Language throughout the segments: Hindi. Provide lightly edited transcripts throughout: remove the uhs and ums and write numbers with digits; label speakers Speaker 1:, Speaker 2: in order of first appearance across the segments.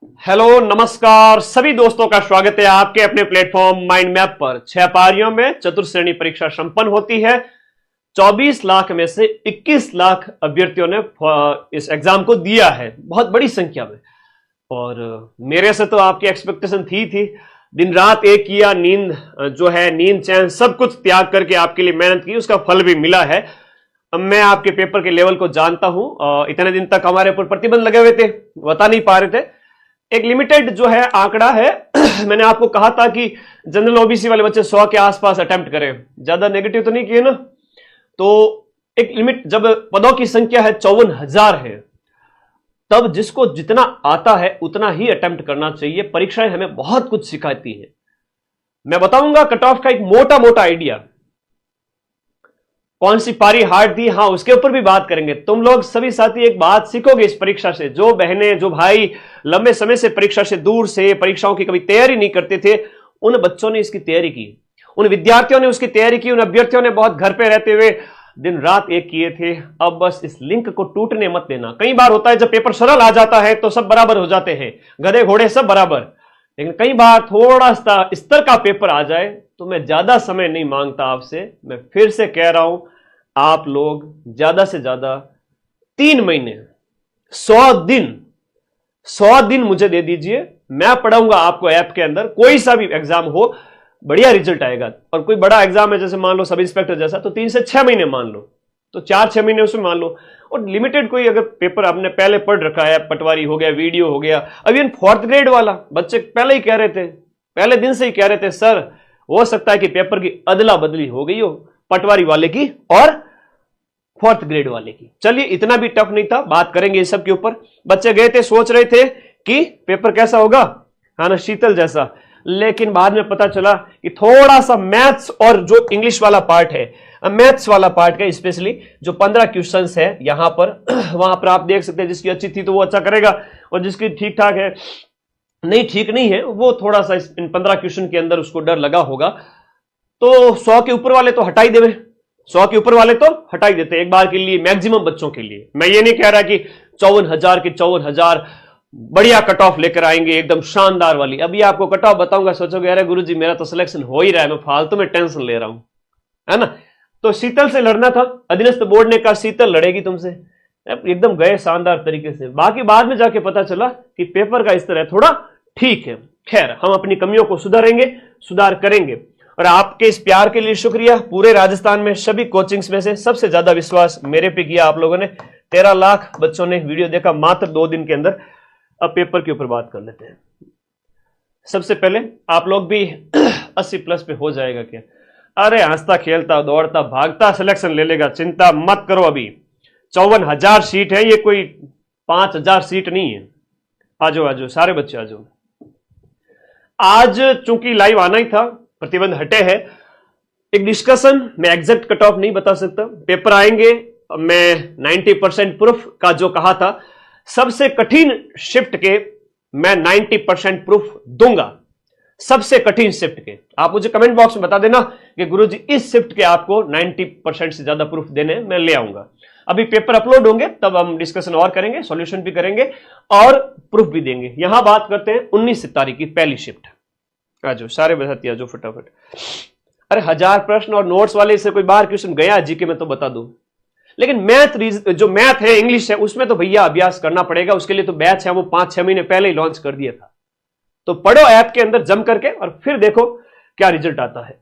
Speaker 1: हेलो नमस्कार सभी दोस्तों का स्वागत है आपके अपने प्लेटफॉर्म माइंड मैप पर। 6 पारियों में चतुर्श्रेणी परीक्षा संपन्न होती है। 24 लाख में से 21 लाख अभ्यर्थियों ने इस एग्जाम को दिया है, बहुत बड़ी संख्या में। और मेरे से तो आपकी एक्सपेक्टेशन थी। दिन रात एक किया, नींद जो है, नींद चैन सब कुछ त्याग करके आपके लिए मेहनत की, उसका फल भी मिला है। अब मैं आपके पेपर के लेवल को जानता हूं। इतने दिन तक हमारे ऊपर प्रतिबंध लगे हुए थे, बता नहीं पा रहे थे। एक लिमिटेड जो है आंकड़ा है मैंने आपको कहा था कि जनरल ओबीसी वाले बच्चे 100 के आसपास अटेम्प्ट करें, ज्यादा नेगेटिव तो नहीं किए ना। तो एक लिमिट, जब पदों की संख्या है 54,000 है, तब जिसको जितना आता है उतना ही अटेम्प्ट करना चाहिए। परीक्षाएं हमें बहुत कुछ सिखाती है। मैं बताऊंगा कट ऑफ का एक मोटा मोटा आइडिया, कौन सी पारी हार्ड थी, हाँ उसके ऊपर भी बात करेंगे। तुम लोग सभी साथी एक बात सीखोगे इस परीक्षा से। जो बहनें, जो भाई लंबे समय से परीक्षा से दूर से परीक्षाओं की कभी तैयारी नहीं करते थे, उन बच्चों ने इसकी तैयारी की, उन विद्यार्थियों ने उसकी तैयारी की, उन अभ्यर्थियों ने बहुत घर पे रहते हुए दिन रात एक किए थे। अब बस इस लिंक को टूटने मत देना। कई बार होता है जब पेपर सरल आ जाता है तो सब बराबर हो जाते हैं, गधे घोड़े सब बराबर। लेकिन कई बार थोड़ा सा स्तर का पेपर आ जाए तो मैं ज्यादा समय नहीं मांगता आपसे। मैं फिर से कह रहा हूं, आप लोग ज्यादा से ज्यादा 3 महीने 100 दिन मुझे दे दीजिए। मैं पढ़ाऊंगा आपको ऐप के अंदर। कोई सा भी एग्जाम हो, बढ़िया रिजल्ट आएगा। और कोई बड़ा एग्जाम है, जैसे मान लो सब इंस्पेक्टर जैसा, तो 3 से 6 महीने मान लो, तो 4-6 महीने उसमें मान लो। और लिमिटेड कोई अगर पेपर आपने पहले पढ़ रखा है, पटवारी हो गया, वीडियो हो गया, अभी 4th ग्रेड वाला बच्चे पहले ही कह रहे थे, पहले दिन से ही कह रहे थे, सर हो सकता है कि पेपर की अदला बदली हो गई हो, पटवारी वाले की और 4th ग्रेड वाले की। चलिए, इतना भी टफ नहीं था, बात करेंगे इस सब के ऊपर। बच्चे गए थे, सोच रहे थे कि पेपर कैसा होगा, हाँ ना, शीतल जैसा। लेकिन बाद में पता चला कि थोड़ा सा मैथ्स और जो इंग्लिश वाला पार्ट है, मैथ्स वाला पार्ट है स्पेशली, जो 15 क्वेश्चंस है यहां पर वहां पर आप देख सकते हैं, जिसकी अच्छी थी तो वो अच्छा करेगा, और जिसकी ठीक ठाक है, नहीं ठीक नहीं है, वो थोड़ा सा इन 15 क्वेश्चन के अंदर उसको डर लगा होगा। तो 100 के ऊपर वाले तो हटा ही देवे, 100 के ऊपर वाले तो हटा ही देते एक बार के लिए, मैक्सिमम बच्चों के लिए। मैं ये नहीं कह रहा कि 54,000 के 54,000 बढ़िया कट ऑफ लेकर आएंगे, एकदम शानदार वाली। अभी आपको कट ऑफ बताऊंगा, सोचोगे अरे गुरुजी मेरा तो सिलेक्शन हो ही रहा है, मैं फालतू में टेंशन ले रहा हूं, है ना। तो शीतल से लड़ना था, अधीनस्थ बोर्ड ने कहा शीतल लड़ेगी तुमसे, एकदम गए शानदार तरीके से। बाकी बाद में जाके पता चला कि पेपर का स्तर है थोड़ा ठीक है। खैर, हम अपनी कमियों को सुधारेंगे, सुधार करेंगे। और आपके इस प्यार के लिए शुक्रिया। पूरे राजस्थान में सभी कोचिंग्स में से सबसे ज्यादा विश्वास मेरे पे किया आप लोगों ने। 13 लाख बच्चों ने वीडियो देखा मात्र 2 दिन के अंदर। अब पेपर के ऊपर बात कर लेते हैं। सबसे पहले आप लोग भी 80 प्लस पे हो जाएगा क्या? अरे हंसता खेलता दौड़ता भागता सिलेक्शन ले लेगा, चिंता मत करो। अभी 54,000 सीट है, ये कोई 5,000 सीट नहीं है। आ जाओ आ जाओ, सारे बच्चे आ जाओ। आज चूंकि लाइव आना ही था, प्रतिबंध हटे हैं, एक डिस्कशन, मैं एग्जैक्ट कट ऑफ नहीं बता सकता। पेपर आएंगे, मैं 90% प्रूफ का जो कहा था, सबसे कठिन शिफ्ट के मैं 90% प्रूफ दूंगा, सबसे कठिन शिफ्ट के। आप मुझे कमेंट बॉक्स में बता देना कि गुरुजी इस शिफ्ट के आपको 90% से ज्यादा प्रूफ देने, मैं ले आऊंगा। अभी पेपर अपलोड होंगे तब हम डिस्कशन और करेंगे, सॉल्यूशन भी करेंगे और प्रूफ भी देंगे। यहां बात करते हैं 19 तारीख की पहली शिफ्ट। आ जाओ सारे बधाती, आ जाओ फटाफट। अरे 1000 प्रश्न और नोट्स वाले से कोई बाहर क्वेश्चन गया जीके में तो बता दो। लेकिन जो मैथ है, इंग्लिश है, उसमें तो भैया अभ्यास करना पड़ेगा। उसके लिए तो बैच है, वो 5-6 महीने पहले ही लॉन्च कर दिया था। तो पढ़ो ऐप के अंदर जम करके और फिर देखो क्या रिजल्ट आता है।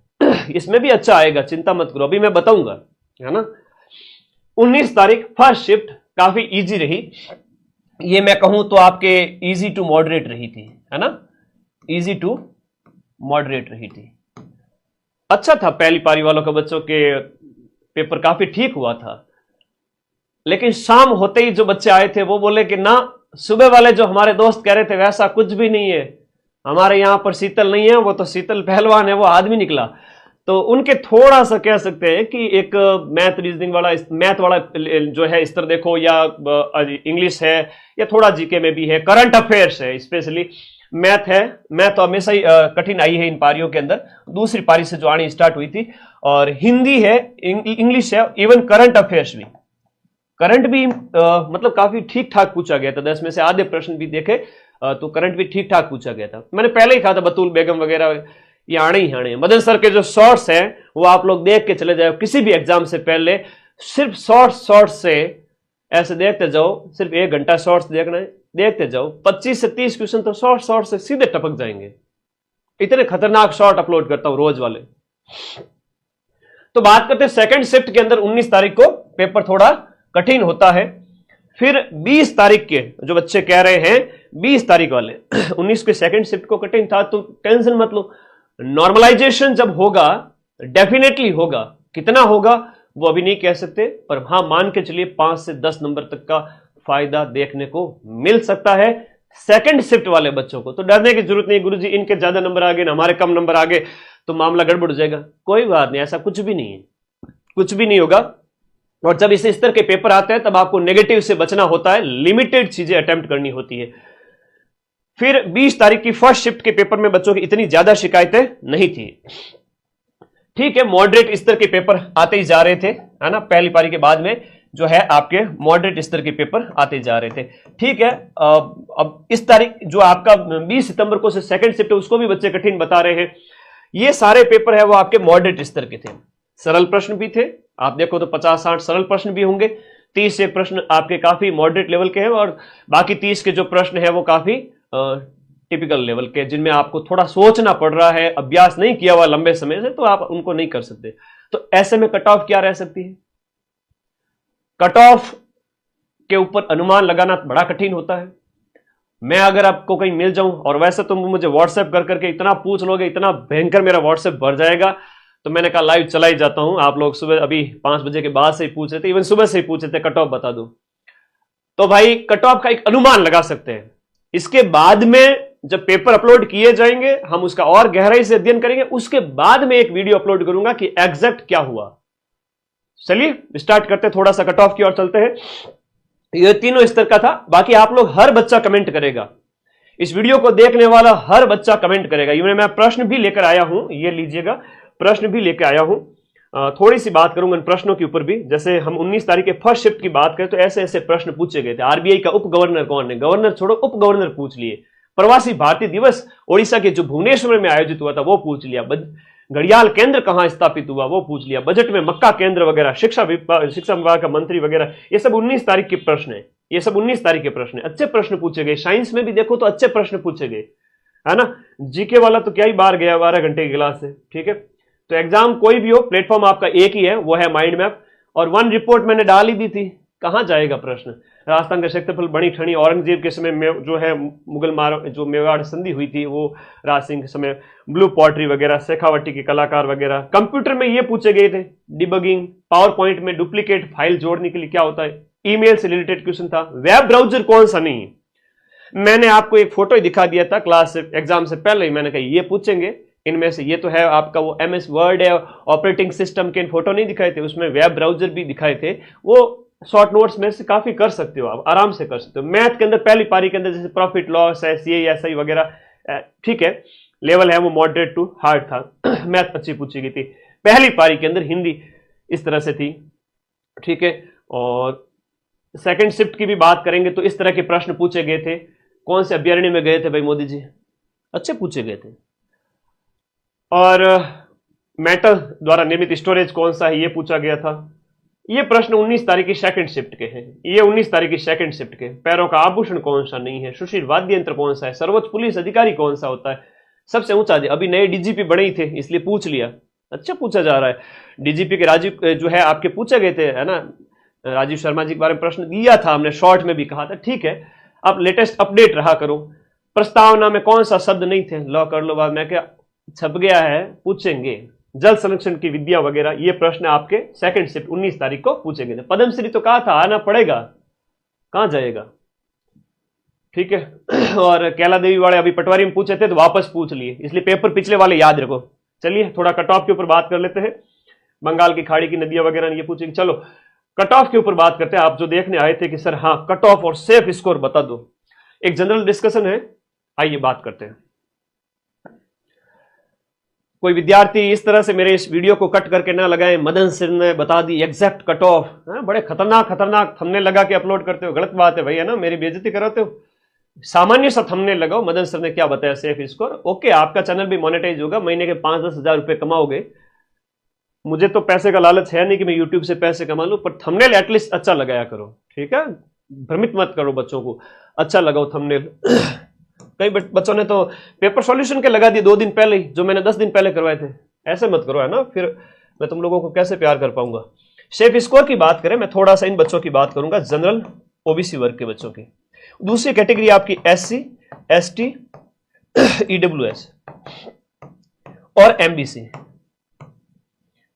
Speaker 1: इसमें भी अच्छा आएगा, चिंता मत करो, अभी मैं बताऊंगा, है ना। 19 तारीख फर्स्ट शिफ्ट काफी इजी रही। ये मैं कहूं तो आपके इजी टू मॉडरेट रही थी, है ना, इजी टू मॉडरेट रही थी। अच्छा था, पहली पारी वालों का बच्चों के पेपर काफी ठीक हुआ था। लेकिन शाम होते ही जो बच्चे आए थे वो बोले कि ना, सुबह वाले जो हमारे दोस्त कह रहे थे वैसा कुछ भी नहीं है, हमारे यहां पर शीतल नहीं है, वो तो शीतल पहलवान है, वो आदमी निकला। तो उनके थोड़ा सा कह सकते हैं कि एक मैथ रीजनिंग वाला, मैथ वाला जो है स्तर देखो, या इंग्लिश है, या थोड़ा जीके में भी है, करंट अफेयर्स है, स्पेशली मैथ है। मैथ तो हमेशा ही कठिन आई है इन पारियों के अंदर, दूसरी पारी से जो आनी स्टार्ट हुई थी। और हिंदी है, इंग्लिश है, इवन करंट अफेयर्स भी, करंट भी मतलब काफी ठीक ठाक पूछा गया था। 10 में से आधे प्रश्न भी देखे तो करंट भी ठीक ठाक पूछा गया था। मैंने पहले ही कहा था बतूल बेगम वगैरह ये आने ही आने। मदन सर के जो शॉर्ट्स हैं वो आप लोग देख के चले जाओ, किसी भी एग्जाम से पहले सिर्फ शॉर्ट्स से ऐसे देखते जाओ, सिर्फ 1 घंटा शॉर्ट्स देखना है, देखते जाओ 25 से 30 क्वेश्चन तो शॉर्ट से सीधे टपक जाएंगे। इतने खतरनाक शॉर्ट अपलोड करता हूं रोज वाले। तो बात करते हैं सेकंड शिफ्ट के अंदर 19 तारीख को पेपर थोड़ा कठिन होता है। फिर 20 तारीख के जो बच्चे कह रहे हैं 20 तारीख वाले 19 के सेकंड शिफ्ट को कठिन था, तो टेंशन मत लो। नॉर्मलाइजेशन जब होगा डेफिनेटली होगा, कितना होगा वो अभी नहीं कह सकते, पर हां मान के चलिए 5 से 10 नंबर तक का फायदा देखने को मिल सकता है सेकंड शिफ्ट वाले बच्चों को। तो डरने की जरूरत नहीं, गुरुजी इनके ज्यादा नंबर आ गए ना हमारे कम नंबर आ गए तो मामला गड़बड़ हो जाएगा। कोई बात नहीं, ऐसा कुछ भी नहीं है, कुछ भी नहीं होगा। और जब इस स्तर के पेपर आते हैं तब आपको नेगेटिव से बचना होता है, लिमिटेड चीजें अटेम्प्ट करनी होती है। फिर 20 तारीख की फर्स्ट शिफ्ट के पेपर में बच्चों की इतनी ज्यादा शिकायतें नहीं थी। ठीक है, मॉडरेट स्तर के पेपर आते ही जा रहे थे, है ना, पहली पारी के बाद में जो है आपके मॉडरेट स्तर के पेपर आते जा रहे थे। ठीक है, अब इस तारीख जो आपका 20 सितंबर को से सेकंड शिफ्ट है उसको भी बच्चे कठिन बता रहे हैं। ये सारे पेपर है वो आपके मॉडरेट स्तर के थे, सरल प्रश्न भी थे, आप देखो तो 50-60 सरल प्रश्न भी होंगे, 30 से प्रश्न आपके काफी मॉडरेट लेवल के हैं और बाकी 30 के जो प्रश्न है वो काफी टिपिकल लेवल के, जिनमें आपको थोड़ा सोचना पड़ रहा है, अभ्यास नहीं किया हुआ लंबे समय से, तो आप उनको नहीं कर सकते। तो ऐसे में कट ऑफ क्या रह सकती है? कट ऑफ के ऊपर अनुमान लगाना बड़ा कठिन होता है। मैं अगर आपको कहीं मिल जाऊं, और वैसे तुम मुझे व्हाट्सएप कर करके इतना पूछ लोगे, इतना भयंकर मेरा व्हाट्सएप भर जाएगा, तो मैंने कहा लाइव चला ही जाता हूं। आप लोग सुबह अभी 5 बजे के बाद से ही पूछ रहे थे, इवन सुबह से ही पूछ रहे थे कट ऑफ बता दो, तो भाई कट ऑफ का एक अनुमान लगा सकते हैं। इसके बाद में जब पेपर अपलोड किए जाएंगे हम उसका और गहराई से अध्ययन करेंगे, उसके बाद में एक वीडियो अपलोड करूंगा कि एग्जैक्ट क्या हुआ। चलिए स्टार्ट करते हैं, थोड़ा सा कट ऑफ की ओर चलते हैं। ये तीनों स्तर का था, बाकी आप लोग हर बच्चा कमेंट करेगा, इस वीडियो को देखने वाला हर बच्चा कमेंट करेगा। इवन मैं प्रश्न भी लेकर आया हूं, ये लीजिएगा, प्रश्न भी लेकर आया हूं। थोड़ी सी बात करूंगा इन प्रश्नों के ऊपर भी। जैसे हम 19 तारीख के फर्स्ट शिफ्ट की बात करें तो ऐसे ऐसे प्रश्न पूछे गए थे। आरबीआई का उप गवर्नर कौन है? गवर्नर छोड़ो, उप गवर्नर पूछ लिए। प्रवासी भारतीय दिवस ओडिशा के जो भुवनेश्वर में आयोजित हुआ था वो पूछ लिया। घड़ियाल केंद्र कहां स्थापित हुआ वो पूछ लिया। बजट में मक्का केंद्र वगैरह, शिक्षा विभाग का मंत्री वगैरह, ये सब 19 तारीख के प्रश्न है। ये सब 19 तारीख के प्रश्न है। अच्छे प्रश्न पूछे गए। साइंस में भी देखो तो अच्छे प्रश्न पूछे गए, है ना। जीके वाला तो क्या ही बाहर गया 12 घंटे की क्लास से। ठीक है, तो एग्जाम कोई भी हो, प्लेटफॉर्म आपका एक ही है, वो है माइंड मैप। और 1 रिपोर्ट मैंने डाल ही दी थी, कहां जाएगा प्रश्न। राजस्थान का क्षेत्रफल, बड़ी ठनी, औरंगजेब के समय में जो है मुगल जो मेवाड़ संधि हुई थी वो राज सिंह के समय, ब्लू पॉटरी वगैरह, शेखावटी के कलाकार वगैरह। कंप्यूटर में ये पूछे गए थे, डिबगिंग, पावर पॉइंट में डुप्लीकेट फाइल जोड़ने के लिए क्या होता है, ईमेल से रिलेटेड क्वेश्चन था। वेब ब्राउजर कौन सा नहीं, मैंने आपको एक फोटो ही दिखा दिया था क्लास एग्जाम से पहले ही, मैंने कहा ये पूछेंगे इनमें से। ये तो है आपका वो MS वर्ड है, ऑपरेटिंग सिस्टम के फोटो नहीं दिखाए थे, उसमें वेब ब्राउजर भी दिखाए थे। वो शॉर्ट नोट्स में से काफी कर सकते हो, आप आराम से कर सकते हो। मैथ के अंदर पहली पारी के अंदर जैसे प्रॉफिट लॉस है, CASI वगैरह, ठीक है, लेवल है वो मॉडरेट टू हार्ड था। मैथ अच्छी पूछी गई थी पहली पारी के अंदर, हिंदी इस तरह से थी। ठीक है, और सेकंड शिफ्ट की भी बात करेंगे तो इस तरह के प्रश्न पूछे गए थे। कौन से अभ्यारण्य में गए थे भाई मोदी जी, अच्छे पूछे गए थे। और मेटल द्वारा निर्मित स्टोरेज कौन सा है, ये पूछा गया था। ये प्रश्न 19 तारीख की सेकंड शिफ्ट के हैं। ये 19 तारीख की सेकंड शिफ्ट के। पैरों का आभूषण कौन सा नहीं है, सुशील वाद्य यंत्र कौन सा है, सर्वोच्च पुलिस अधिकारी कौन सा होता है, सबसे ऊंचा, अभी नए DGP बने ही थे इसलिए पूछ लिया, अच्छा पूछा जा रहा है। DGP के राजीव जो है आपके पूछे गए थे, है ना, राजीव शर्मा जी के बारे में प्रश्न दिया था हमने, शॉर्ट में भी कहा था। ठीक है, अब लेटेस्ट अपडेट रहा करो। प्रस्तावना में कौन सा शब्द नहीं थे, लॉ कर लो बाद में क्या छप गया है, पूछेंगे। जल संरक्षण की विद्या वगैरह, ये प्रश्न आपके सेकंड शिफ्ट 19 तारीख को पूछे गए थे। पद्मश्री तो कहा था आना पड़ेगा, कहां जाएगा। ठीक है, और कैला देवी वाले अभी पटवारी में पूछे थे तो वापस पूछ लिए, इसलिए पेपर पिछले वाले याद रखो। चलिए थोड़ा कट ऑफ के ऊपर बात कर लेते हैं। बंगाल की खाड़ी की नदियां वगैरह ये पूछेंगे। चलो कट ऑफ के ऊपर बात करते हैं। आप जो देखने आए थे कि सर हाँ कट ऑफ और सेफ स्कोर बता दो, एक जनरल डिस्कशन है, आइए बात करते हैं। कोई विद्यार्थी इस तरह से मेरे इस वीडियो को कट करके ना लगाए, मदन सिंह ने बता दी एग्जैक्ट कट ऑफ, बड़े खतरनाक थंबनेल लगा के अपलोड करते हो, गलत बात है भाई, है ना, मेरी बेइज्जती कराते हो। सामान्य सा थंबनेल लगाओ, मदन सर ने क्या बताया सेफ स्कोर, ओके आपका चैनल भी मोनेटाइज होगा, महीने के 5-10 हजार रुपए कमाओगे। मुझे तो पैसे का लालच है नहीं कि मैं यूट्यूब से पैसे कमा लूं, पर थंबनेल एटलीस्ट अच्छा लगाया करो, ठीक है, भ्रमित मत करो बच्चों को, अच्छा लगाओ थंबनेल। कई बच्चों ने तो पेपर सॉल्यूशन के लगा दिए 2 दिन पहले ही, जो मैंने 10 दिन पहले करवाए थे। ऐसे मत करो, है ना, फिर मैं तुम लोगों को कैसे प्यार कर पाऊंगा। सेफ स्कोर की बात करें, मैं थोड़ा सा इन बच्चों की बात करूंगा, जनरल ओबीसी वर्ग के बच्चों की। दूसरी कैटेगरी आपकी एससी, एसटी, ईडब्ल्यूएस और एमबीसी,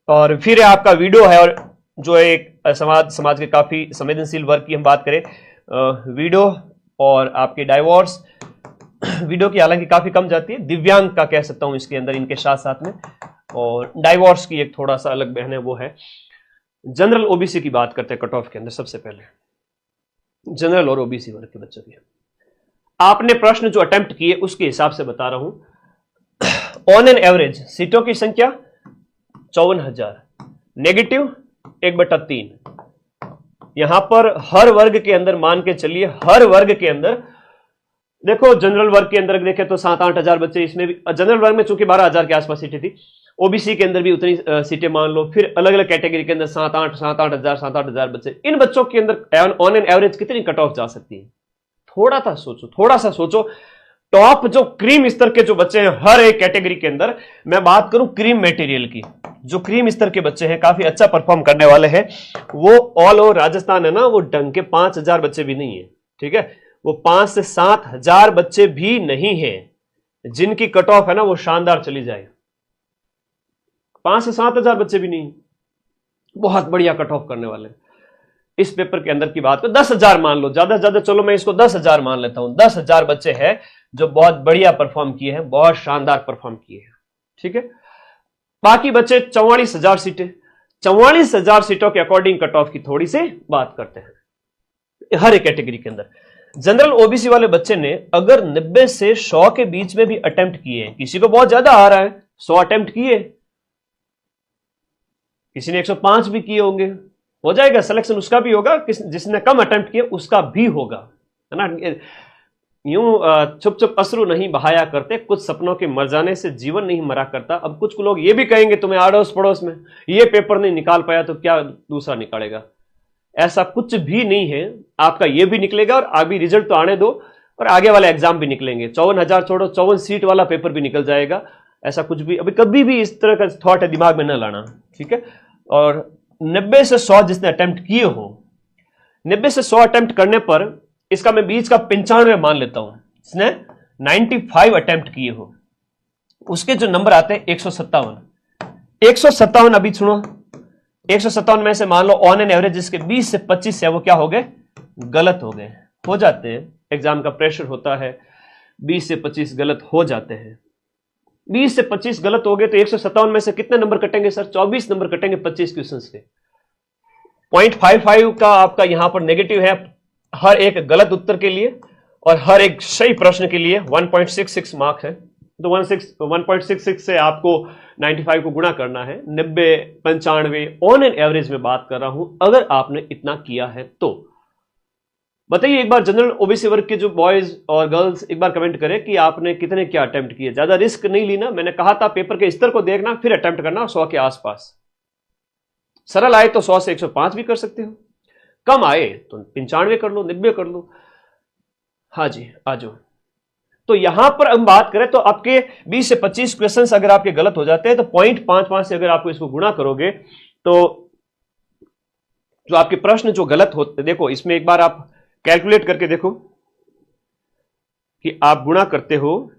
Speaker 1: और फिर आपका वीडियो है, और जो एक समाज के काफी संवेदनशील वर्ग की हम बात करें, वीडियो और आपके डाइवोर्स, वीडियो की हालांकि काफी कम जाती है, दिव्यांग का कह सकता हूं इसके अंदर, इनके साथ साथ में, और डाइवोर्स की एक थोड़ा सा अलग बहन है, वो है। जनरल ओबीसी की बात करते हैं कट ऑफ के अंदर। सबसे पहले जनरल और ओबीसी वर्ग के बच्चों की आपने प्रश्न जो अटेम्प्ट किए उसके हिसाब से बता रहा हूं। ऑन एन एवरेज सीटों की संख्या 54,000, नेगेटिव 1/3। यहां पर हर वर्ग के अंदर मान के चलिए, हर वर्ग के अंदर देखो, जनरल वर्ग के अंदर देखें तो 7-8 हजार बच्चे, इसमें भी जनरल वर्ग में चूंकि 12,000 के आसपास सीटें थी, ओबीसी के अंदर भी उतनी सीटें मान लो, फिर अलग अलग कैटेगरी के अंदर 7-8 हजार बच्चे। इन बच्चों के अंदर ऑन एन एवरेज कितनी कट ऑफ जा सकती है? थोड़ा सा सोचो। टॉप जो क्रीम स्तर के जो बच्चे हैं हर एक कैटेगरी के अंदर, मैं बात करूं क्रीम मटेरियल की, जो क्रीम स्तर के बच्चे हैं, काफी अच्छा परफॉर्म करने वाले हैं, वो ऑल ओवर राजस्थान है ना, वो ढंग के 5,000 बच्चे भी नहीं है, ठीक है, वो 5 से 7 हजार बच्चे भी नहीं है जिनकी कट ऑफ है ना वो शानदार चली जाए। 5 से 7 हजार बच्चे भी नहीं, बहुत बढ़िया कट ऑफ करने वाले। इस पेपर के अंदर की बात करो, 10,000 मान लो, ज्यादा से ज्यादा, चलो मैं इसको 10,000 मान लेता हूं, 10,000 बच्चे हैं जो बहुत बढ़िया परफॉर्म किए हैं, बहुत शानदार परफॉर्म किए हैं, ठीक है। बाकी बच्चे 44,000 सीटें, 44,000 सीटों के अकॉर्डिंग कट ऑफ की थोड़ी सी बात करते हैं हर एक कैटेगरी के अंदर। जनरल ओबीसी वाले बच्चे ने अगर 90 से 100 के बीच में भी अटेम्प्ट किए, किसी को बहुत ज्यादा आ रहा है, 100 अटेम्प्ट किए, किसी ने 105 भी किए होंगे, हो जाएगा सिलेक्शन, उसका भी होगा, जिसने कम अटेम्प्ट किए उसका भी होगा, है ना। यूं चुप चुप अश्रु नहीं बहाया करते, कुछ सपनों के मर जाने से जीवन नहीं मरा करता। अब कुछ लोग ये भी कहेंगे तुम्हें आड़ोस पड़ोस में ये पेपर नहीं निकाल पाया तो क्या दूसरा निकालेगा, ऐसा कुछ भी नहीं है, आपका ये भी निकलेगा, और अभी रिजल्ट तो आने दो, और आगे वाले एग्जाम भी निकलेंगे। 54,000 छोड़ो, 54 सीट वाला पेपर भी निकल जाएगा, ऐसा कुछ भी अभी कभी भी इस तरह का थॉट है दिमाग में न लाना, ठीक है। और 90 से 100 जिसने अटेम्प्ट किए हो, 90 से 100 अटेम्प्ट करने पर इसका मैं बीच का 95 मान लेता हूं, इसने 95 अटेम्प्ट किए हो, उसके जो नंबर आते हैं 157। अभी सुनो, 157 में से मान लो ऑन एन एवरेज जिसके 20 से 25 है वो क्या हो गए, गलत हो गए, हो जाते हैं, एग्जाम का प्रेशर होता है, 20 से 25 गलत हो जाते हैं। 20 से 25 गलत हो गए तो 157 में से कितने नंबर कटेंगे सर? 24 नंबर कटेंगे 25 क्वेश्चंस के। 0.55 का आपका यहां पर नेगेटिव है हर एक गलत उत्तर के लिए, और हर एक सही प्रश्न के लिए 1.66 मार्क्स है, तो 1.66 से आपको 95 को गुणा करना है। 90, 95 ऑन एन एवरेज में बात कर रहा हूं, अगर आपने इतना किया है तो बताइए एक बार, जनरल ओबीसी वर्ग के जो बॉयज और गर्ल्स एक बार कमेंट करें कि आपने कितने क्या अटेम्प्ट किए। ज्यादा रिस्क नहीं लेना, मैंने कहा था पेपर के स्तर को देखना फिर अटेम्प्ट करना, 100 के आसपास। सरल आए तो 100 से 105 भी कर सकते हो, कम आए तो 95 कर लो, 90 कर लो। हाँ जी, आ जाओ। तो यहां पर हम बात करें तो आपके 20 से 25 क्वेश्चंस अगर आपके गलत हो जाते हैं तो 0.55 से अगर आपको इसको गुणा करोगे तो जो आपके प्रश्न जो गलत होते, देखो इसमें एक बार आप कैलकुलेट करके देखो कि आप गुणा करते हो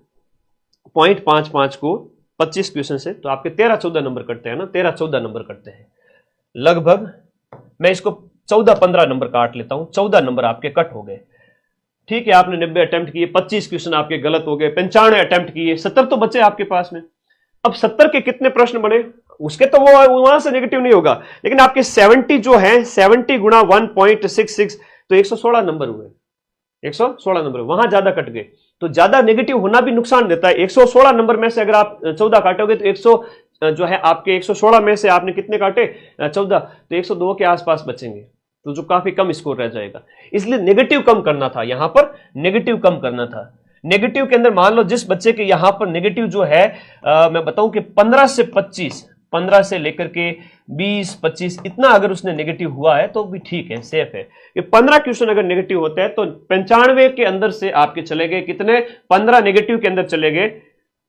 Speaker 1: 0.55 को 25 क्वेश्चन से तो आपके 13-14 नंबर कटते हैं ना, 13-14 नंबर कटते हैं लगभग। मैं इसको 14-15 नंबर काट लेता हूं, 14 नंबर आपके कट हो गए, ठीक है। आपने 90 अटेम्प्ट किए, 25 क्वेश्चन आपके गलत हो गए, 95 अटेम्प्ट किए, 70 तो बचे आपके पास में। अब 70 के कितने प्रश्न बने, उसके तो वो वहां से नेगेटिव नहीं होगा, लेकिन आपके 70 जो है, 70 गुणा 1.66 तो 116 नंबर हुए, 116 नंबर, वहां ज्यादा कट गए। तो ज्यादा नेगेटिव होना भी नुकसान देता है। 116 नंबर में से अगर आप 14 काटोगे तो 100 जो है आपके 116 में से आपने कितने काटे, 14, तो 102 के आसपास बचेंगे। तो जो काफी कम स्कोर रह जाएगा, इसलिए नेगेटिव कम करना था, यहां पर नेगेटिव कम करना था। नेगेटिव के अंदर मान लो जिस बच्चे के यहां पर नेगेटिव जो है मैं बताऊं कि 15 से 25, 15 से लेकर के 20, 25 इतना अगर उसने नेगेटिव हुआ है तो भी ठीक है, सेफ है। ये 15 क्वेश्चन अगर नेगेटिव होते हैं तो 95 के अंदर से आपके चले गए कितने, 15 नेगेटिव के अंदर चले गए,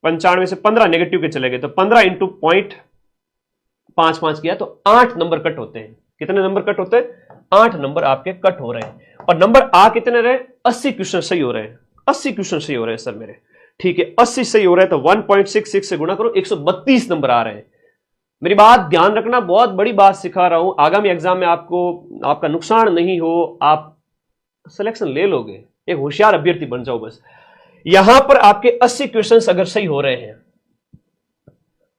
Speaker 1: 95 से 15 नेगेटिव के चले गए, तो 15 इंटू 0.55 किया तो 8 नंबर कट होते हैं। कितने नंबर कट होते हैं? 8 नंबर आपके कट हो रहे हैं। और नंबर आ कितने रहे? 80 क्वेश्चन सही हो रहे हैं। 80 क्वेश्चन सही हो रहे हैं सर मेरे, ठीक है, 80 सही हो रहे हैं तो 1.66 से गुणा करो, 132 नंबर आ रहे हैं। मेरी बात ध्यान रखना, बहुत बड़ी बात सिखा रहा हूं, आगामी एग्जाम में आपको आपका नुकसान नहीं हो, आप सिलेक्शन ले लोगे, एक होशियार अभ्यर्थी बन जाओ बस। यहां पर आपके 80 क्वेश्चंस अगर सही हो रहे हैं,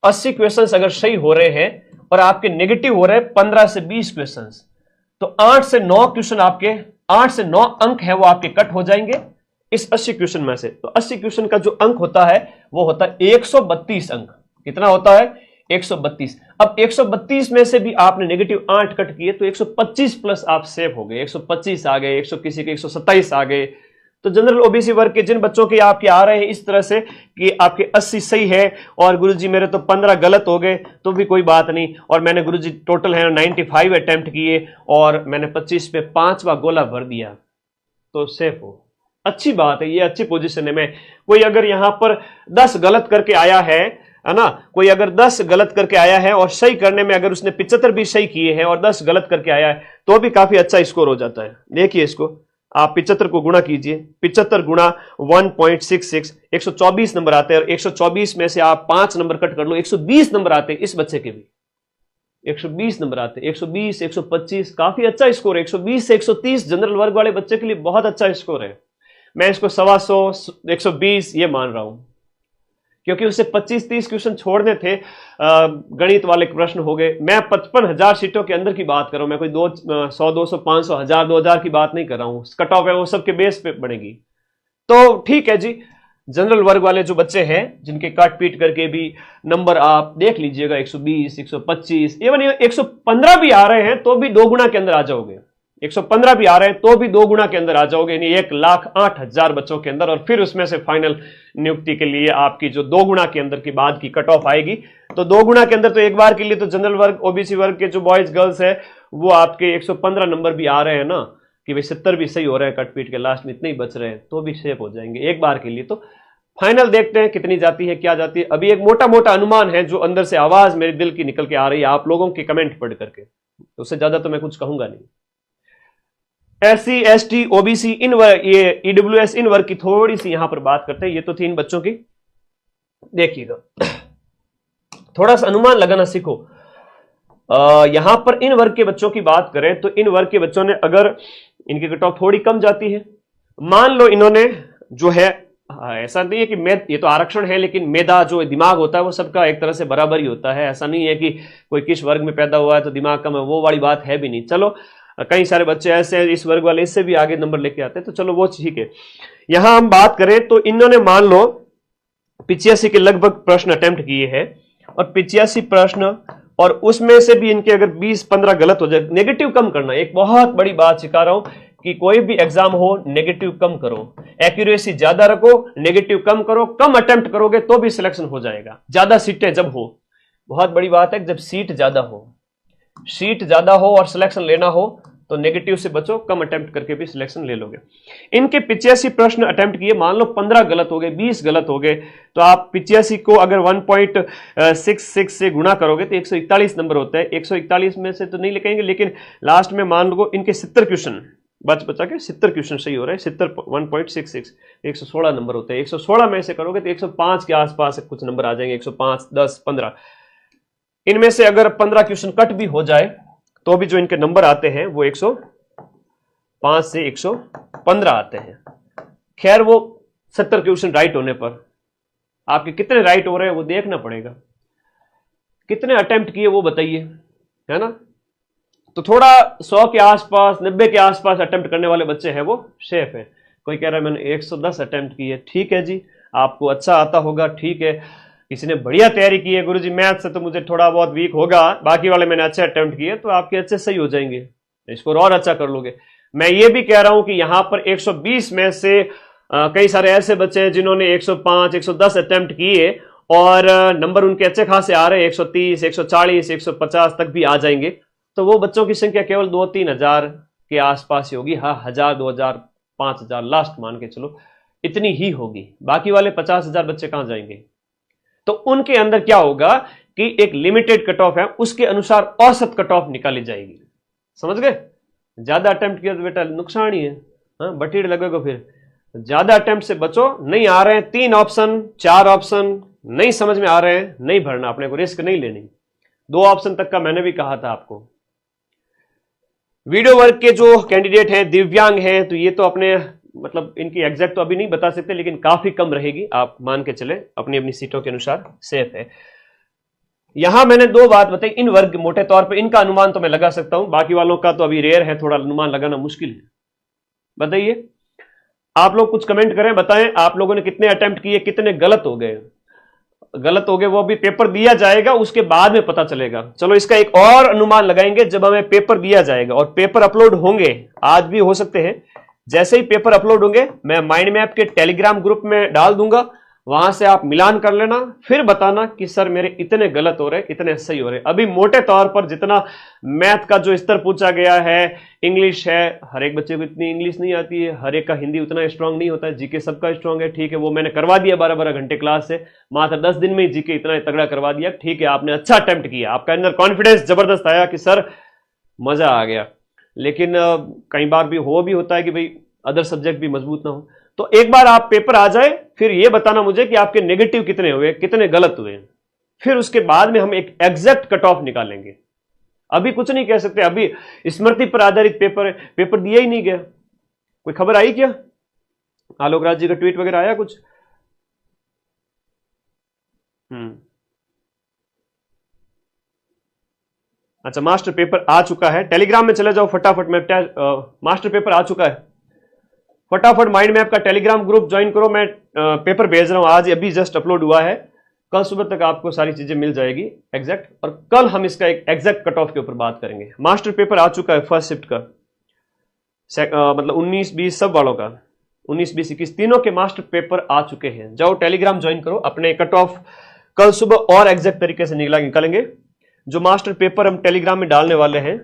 Speaker 1: 80 क्वेश्चंस अगर सही हो रहे हैं और आपके नेगेटिव हो रहे हैं 15 से 20 क्वेश्चंस, तो 8 से 9 क्वेश्चन आपके, 8 से 9 अंक है वो आपके कट हो जाएंगे इस 80 क्वेश्चन में से। तो 80 क्वेश्चन का जो अंक होता है वो होता है 132 अंक। कितना होता है? 132। अब 132 में से भी आपने नेगेटिव 8 कट किए तो 125 प्लस आप सेव हो गए, 125 आ गए, 100 किसी के 127 आ गए। तो जनरल ओबीसी वर्ग के जिन बच्चों के आपके आ रहे हैं इस तरह से कि आपके 80 सही है और गुरुजी मेरे तो 15 गलत हो गए, तो भी कोई बात नहीं, और मैंने गुरुजी टोटल है 95 अटेम्प्ट किए और मैंने 25 पे 5वां गोला भर दिया, तो सेफ हो। अच्छी बात है, ये अच्छी पोजीशन है। में कोई अगर यहां पर 10 गलत करके आया है ना, कोई अगर 10 गलत करके आया है और सही करने में अगर उसने 75 भी सही किए हैं और 10 गलत करके आया है तो भी काफी अच्छा स्कोर हो जाता है। देखिए इसको आप 75 को गुणा कीजिए, 75 गुणा 1.66, 124 नंबर आते हैं और 124 में से आप 5 नंबर कट कर लो, 120 नंबर आते हैं इस बच्चे के भी, 120 नंबर आते हैं, 120, 125, काफी अच्छा स्कोर है। 120 से 130 जनरल वर्ग वाले बच्चे के लिए बहुत अच्छा स्कोर है। मैं इसको 125, 120 ये मान रहा हूं, क्योंकि उसे 25-30 क्वेश्चन छोड़ने थे, गणित वाले प्रश्न हो गए। मैं 55,000 सीटों के अंदर की बात कर रहा हूं, मैं कोई 100, 200, 500, 1000, 2000 की बात नहीं कर रहा हूं। कट ऑफ है वो सबके बेस पे बढ़ेगी, तो ठीक है जी। जनरल वर्ग वाले जो बच्चे हैं जिनके काट पीट करके भी नंबर आप देख लीजिएगा, 120, 125, इवन 115 भी आ रहे हैं तो भी 2 गुना के अंदर आ जाओगे, 115 भी आ रहे हैं तो भी 2 गुना के अंदर आ जाओगे, यानी 1,08,000 बच्चों के अंदर। और फिर उसमें से फाइनल नियुक्ति के लिए आपकी जो 2 गुना के अंदर की बाद की कट ऑफ आएगी, तो 2 गुना के अंदर तो एक बार के लिए तो जनरल वर्ग ओबीसी वर्ग के जो बॉयज गर्ल्स है वो आपके 115 नंबर भी आ रहे हैं ना, कि भाई 70 भी सही हो रहे हैं, कट पीट के लास्ट में इतने ही बच रहे हैं, तो भी सेफ हो जाएंगे एक बार के लिए। तो फाइनल देखते हैं कितनी जाती है, क्या जाती है। अभी एक मोटा मोटा अनुमान है जो अंदर से आवाज मेरे दिल की निकल के आ रही है आप लोगों के कमेंट पढ़ करके, तो उससे ज्यादा तो मैं कुछ कहूंगा नहीं। SC, ST, OBC इन वर्ग, ये EWS इन वर्ग की थोड़ी सी यहां पर बात करते हैं। ये तो थी इन बच्चों की, देखिएगा थोड़ा सा अनुमान लगाना सीखो। यहां पर इन वर्ग के बच्चों की बात करें तो इन वर्ग के बच्चों ने अगर इनकी कट ऑफ थोड़ी कम जाती है, मान लो इन्होंने जो है, ऐसा नहीं है कि ये तो आरक्षण है, लेकिन मेधा जो दिमाग होता है वो सबका एक तरह से बराबर ही होता है। ऐसा नहीं है कि कोई किस वर्ग में पैदा हुआ है तो दिमाग कम है, वो वाली बात है भी नहीं। चलो कई सारे बच्चे ऐसे हैं इस वर्ग वाले इससे भी आगे नंबर लेके आते हैं, तो चलो वो ठीक है। यहां हम बात करें तो इन्होंने मान लो 85 के लगभग प्रश्न अटेम्प्ट किए हैं और 85 प्रश्न, और उसमें से भी इनके अगर 20-15 गलत हो जाए, नेगेटिव कम करना। एक बहुत बड़ी बात सिखा रहा हूं कि कोई भी एग्जाम हो नेगेटिव कम करो, एक्यूरेसी ज्यादा रखो, नेगेटिव कम करो, कम अटेम्प्ट करोगे तो भी सिलेक्शन हो जाएगा। ज्यादा सीटें जब हो, बहुत बड़ी बात है, जब सीट ज्यादा हो और सिलेक्शन लेना हो तो नेगेटिव से बचो, कम अटेम्प्ट करके भी सिलेक्शन ले लोगे। इनके 85 प्रश्न अटेम्प्ट किए, मान लो 15 गलत हो गए, 20 गलत हो गए, तो आप 85 को अगर 1.66 से गुणा करोगे तो 141 नंबर होता है। 141 में से तो नहीं लिखेंगे, लेकिन लास्ट में मान लो इनके 70 क्वेश्चन बचा के 70 क्वेश्चन सही हो रहे हैं, 70 1.66 116 नंबर होते हैं। 116 में से करोगे तो 105 के आसपास कुछ नंबर आ जाएंगे, 105, 10, 15। इनमें से अगर 15 क्वेश्चन कट भी हो जाए तो भी जो इनके नंबर आते हैं वो 105 से 115 आते हैं। खैर वो 70 क्वेश्चन राइट होने पर आपके कितने राइट हो रहे हैं वो देखना पड़ेगा, कितने अटेम्प्ट किए वो बताइए, है ना। तो थोड़ा 100 के आसपास, 90 के आसपास अटेम्प्ट करने वाले बच्चे हैं वो सेफ है। कोई कह रहा है मैंने 110 अटेम्प्ट किए, ठीक है जी, आपको अच्छा आता होगा, ठीक है। किसी ने बढ़िया तैयारी की है, गुरुजी मैथ से तो मुझे थोड़ा बहुत वीक होगा, बाकी वाले मैंने अच्छे अटेम्प्ट किए, तो आपके अच्छे सही हो जाएंगे। स्कोर और अच्छा कर लोगे। मैं ये भी कह रहा हूं कि यहां पर 120 में से कई सारे ऐसे बच्चे हैं जिन्होंने 105 110 अटेम्प्ट किए और नंबर उनके अच्छे खासे आ रहे हैं, 130 140 150 तक भी आ जाएंगे। तो वो बच्चों की संख्या केवल 2-3 हजार के आसपास ही होगी। हाँ, 1000 2000 5000 लास्ट मान के चलो, इतनी ही होगी। बाकी वाले 50,000 बच्चे कहां जाएंगे? तो उनके अंदर क्या होगा कि एक लिमिटेड कट ऑफ है, उसके अनुसार औसत कट ऑफ निकाली जाएगी। समझ गए? ज्यादा अटेम्प्ट किया तो बेटा नुकसान ही है, हाँ, बटीड़ लगेगा। फिर ज्यादा अटेम्प्ट से बचो। नहीं आ रहे हैं 3 ऑप्शन 4 ऑप्शन, नहीं समझ में आ रहे हैं, नहीं भरना, अपने को रिस्क नहीं लेनी। 2 ऑप्शन तक का मैंने भी कहा था आपको। वीडियो वर्क के जो कैंडिडेट हैं, दिव्यांग हैं, तो ये तो अपने मतलब इनकी एग्जैक्ट तो अभी नहीं बता सकते, लेकिन काफी कम रहेगी, आप मान के चले, अपनी अपनी सीटों के अनुसार सेफ है। यहां मैंने 2 बात बताई। इन वर्ग मोटे तौर पे इनका अनुमान तो मैं लगा सकता हूं, बाकी वालों का तो अभी रेयर है, थोड़ा अनुमान लगाना मुश्किल है। बताइए, आप लोग कुछ कमेंट करें, बताएं आप लोगों ने कितने अटेम्प्ट किए, कितने गलत हो गए। गलत हो गए वो भी पेपर दिया जाएगा, उसके बाद में पता चलेगा। चलो इसका एक और अनुमान लगाएंगे जब हमें पेपर दिया जाएगा और पेपर अपलोड होंगे, आज भी हो सकते हैं। जैसे ही पेपर अपलोड होंगे मैं माइंड मैप के टेलीग्राम ग्रुप में डाल दूंगा, वहां से आप मिलान कर लेना, फिर बताना कि सर मेरे इतने गलत हो रहे, इतने सही हो रहे। अभी मोटे तौर पर जितना मैथ का जो स्तर पूछा गया है, इंग्लिश है, हर एक बच्चे को इतनी इंग्लिश नहीं आती है, हर एक का हिंदी उतना स्ट्रांग नहीं होता है, जीके सबका स्ट्रांग है, ठीक है, वो मैंने करवा दिया 12-12 घंटे क्लास से, मात्र 10 दिन में ही जीके इतना तगड़ा करवा दिया, ठीक है, आपने अच्छा अटेम्प्ट किया, आपका अंदर कॉन्फिडेंस जबरदस्त आया कि सर मजा आ गया। लेकिन कई बार भी होता है कि भाई अदर सब्जेक्ट भी मजबूत ना हो। तो एक बार आप पेपर आ जाए, फिर यह बताना मुझे कि आपके नेगेटिव कितने हुए, कितने गलत हुए, फिर उसके बाद में हम एक एग्जैक्ट कट ऑफ निकालेंगे। अभी कुछ नहीं कह सकते, अभी स्मृति पर आधारित पेपर है, पेपर दिया ही नहीं गया। कोई खबर आई क्या? आलोक राज जी का ट्वीट वगैरह आया कुछ? अच्छा, मास्टर पेपर आ चुका है, टेलीग्राम में चले जाओ फटाफट। में मास्टर पेपर आ चुका है, फटाफट माइंड मैप का टेलीग्राम ग्रुप ज्वाइन करो। मैं पेपर भेज रहा हूं, आज अभी जस्ट अपलोड हुआ है, कल सुबह तक आपको सारी चीजें मिल जाएगी एग्जैक्ट, और कल हम इसका एक एग्जैक्ट कट ऑफ के ऊपर बात करेंगे। मास्टर पेपर आ चुका है फर्स्ट शिफ्ट का, मतलब 19-20 सब वालों का, 19-20-21 तीनों के मास्टर पेपर आ चुके हैं। जाओ टेलीग्राम ज्वाइन करो, अपने कट ऑफ कल सुबह और एग्जैक्ट तरीके से निकालेंगे। जो मास्टर पेपर हम टेलीग्राम में डालने वाले हैं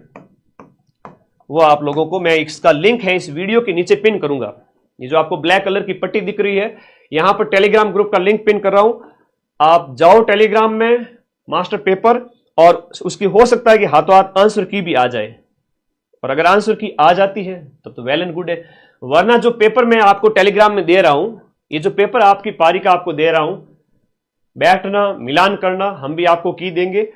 Speaker 1: वो आप लोगों को मैं इसका लिंक है इस वीडियो के नीचे पिन करूंगा। ये जो आपको ब्लैक कलर की पट्टी दिख रही है, यहां पर टेलीग्राम ग्रुप का लिंक पिन कर रहा हूं। आप जाओ टेलीग्राम में, मास्टर पेपर, और उसकी हो सकता है कि हाथों हाथ आंसर की भी आ जाए, और अगर आंसर की आ जाती है तब तो वेल एंड गुड है। वरना जो पेपर मैं आपको टेलीग्राम में दे रहा हूं, ये जो पेपर आपकी पारी का आपको दे रहा हूं, बैठना, मिलान करना, हम भी आपको की देंगे,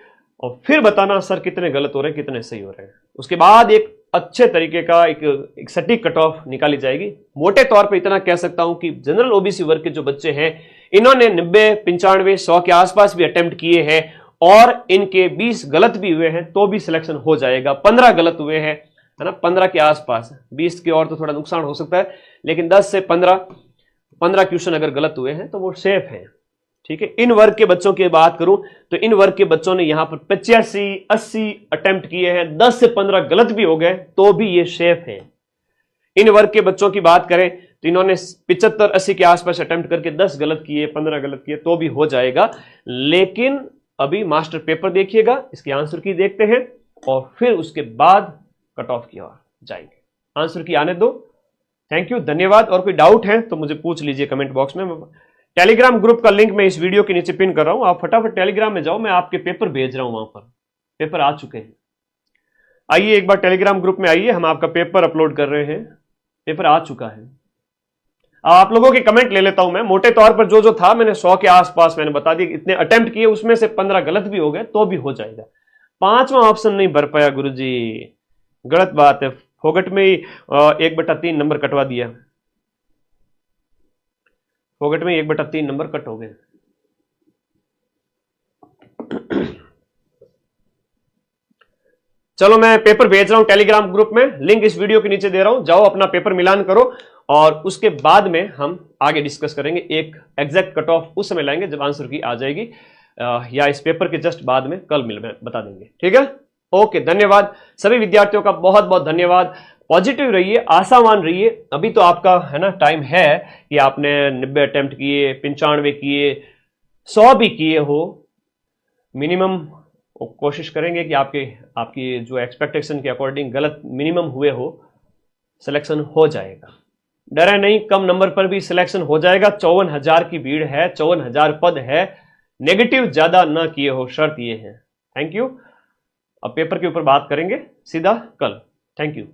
Speaker 1: और फिर बताना सर कितने गलत हो रहे हैं, कितने सही हो रहे हैं। उसके बाद एक अच्छे तरीके का एक सटीक कट ऑफ निकाली जाएगी। मोटे तौर पे इतना कह सकता हूं कि जनरल ओबीसी वर्ग के जो बच्चे हैं, इन्होंने 90 95 100 के आसपास भी अटेम्प्ट किए हैं, और इनके 20 गलत भी हुए हैं तो भी सिलेक्शन हो जाएगा। 15 गलत हुए हैं, है ना, 15 के आसपास, 20 के और तो थोड़ा नुकसान हो सकता है, लेकिन 10 से 15 क्वेश्चन अगर गलत हुए हैं तो वो सेफ है, ठीक है। इन वर्ग के बच्चों की बात करूं तो इन वर्ग के बच्चों ने यहां पर 85-80 अटेम्प्ट किए हैं, 10 से 15 गलत भी हो गए तो भी ये सेफ है। इन वर्ग के बच्चों की बात करें तो इन्होंने 75-80 के आसपास अटेम्प्ट करके 10 गलत किए, 15 गलत किए तो भी हो जाएगा। लेकिन अभी मास्टर पेपर देखिएगा, इसकी आंसर की देखते हैं, और फिर उसके बाद कट ऑफ की ओर जाएंगे। आंसर की आने दो। थैंक यू, धन्यवाद। और कोई डाउट है तो मुझे पूछ लीजिए कमेंट बॉक्स में। टेलीग्राम ग्रुप का लिंक मैं इस वीडियो के नीचे पिन कर रहा हूं, आप फटाफट टेलीग्राम में जाओ, मैं आपके पेपर भेज रहा हूं, वहां पर पेपर आ चुके हैं। आइए एक बार टेलीग्राम ग्रुप में आइए, हम आपका पेपर अपलोड कर रहे हैं, पेपर आ चुका है। आप लोगों के कमेंट ले लेता हूं मैं। मोटे तौर पर जो था मैंने 100 के आसपास मैंने बता दिया, इतने अटेम्प्ट किए, उसमें से 15 गलत भी हो गए तो भी हो जाएगा। 5वां ऑप्शन नहीं भर पाया गुरुजी, गलत बात है, फोगट में ही 1/3 नंबर कटवा दिया, फोगट में 1/3 नंबर कट हो गए। चलो मैं पेपर भेज रहा हूं टेलीग्राम ग्रुप में, लिंक इस वीडियो के नीचे दे रहा हूं, जाओ अपना पेपर मिलान करो, और उसके बाद में हम आगे डिस्कस करेंगे। एक एग्जैक्ट कट ऑफ उस समय लाएंगे जब आंसर की आ जाएगी, या इस पेपर के जस्ट बाद में, कल बता देंगे, ठीक है। ओके, धन्यवाद सभी विद्यार्थियों का, बहुत बहुत धन्यवाद। पॉजिटिव रहिए, आशावान रहिए। अभी तो आपका है ना टाइम है कि आपने 90 अटेम्प्ट किए, 95 किए, 100 भी किए हो। मिनिमम कोशिश करेंगे कि आपकी जो एक्सपेक्टेशन के अकॉर्डिंग गलत मिनिमम हुए हो, सिलेक्शन हो जाएगा। डरे नहीं, कम नंबर पर भी सिलेक्शन हो जाएगा। 54,000 की भीड़ है, 54,000 पद है। नेगेटिव ज्यादा ना किए हो, शर्त ये है। Thank you. अब पेपर के ऊपर बात करेंगे सीधा कल। Thank you.